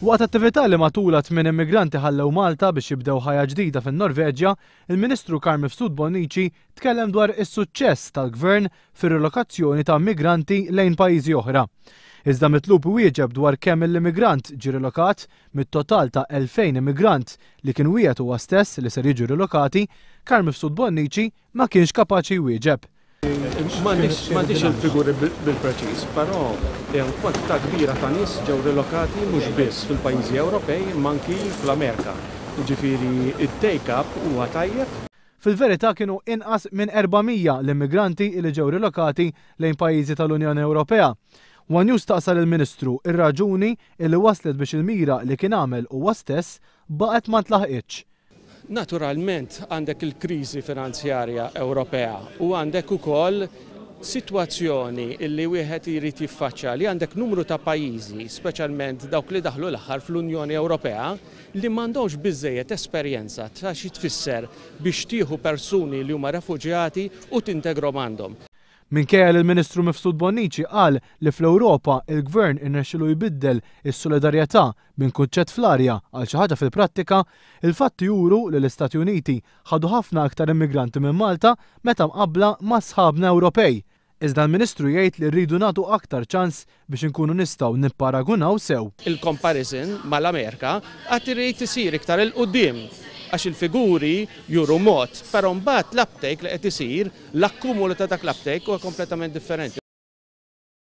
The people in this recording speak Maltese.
Waqt attività li matula 8 immigranti ħallew Malta biex jibdew ħajja ġdida fin-Norveġja, il-Ministru Carl Mifsud Bonnici tkellem dwar is-suċċess tal-Gvern fir-relokazzjoni ta' migranti lejn pajjiżi oħra. Iżda mitlub wieġeb dwar kemm l-immigrant ġie relokat mit-total ta' 2000 immigrant li kien wieħed huwa stess li ser jiġu relokati, Carl Mifsud Bonnici ma kienx kapaċi jwieġeb. M'għandix il-figuri bil-preċiż, però kwantità kbira ta' nies ġew relokati mhux biss fil-pajjiżi Ewropej, ma anki fl-Amerika. Jiġifieri it-take-up huwa tajjeb. Fil-verità kienu inqas minn 400 l-immigranti li ġew relokati lejn pajjiżi tal-Unjoni Ewropea. One News staqsal il-Ministru ir-raġuni li waslet biex il-mira li kien għamel huwa stess baqgħet ma tlaħqitx. Naturalment għandek il-kriżi finanzjarja Ewropea u għandek ukoll sitwazzjoni illi wieħed irid jiffaċċja li għandek numru ta' pajjiżi, speċjalment dawk li daħlu l-aħħar fl-Unjoni Ewropea, li m'għandhomx biżżejjed esperjenza ta' xi tfisser biex tieħu persuni li huma refuġjati u tintegrom għandhom. Minkejja li l-Ministru Mifsud Bonnici qal li fl-Ewropa il-Gvern irnexxielu jbiddel is-solidarjetà minn kunċett fl-arja għal xi ħaġa fil-prattika, il-fatti juru li l-Istati Uniti ħadu ħafna aktar immigranti minn Malta meta mqabbla ma' sħabna Ewropej. Iżda l-Ministru jgħid li rridu nagħtu aktar ċans biex inkunu nistgħu nipparagunaw sew. Il-comparison mal-Amerika qatt irid isir iktar il-quddiem għax il-figuri juru mod, però mbagħad l-uptake li qed isir, l-akkumulu ta' dak l-uptake huwa kompletament differenti.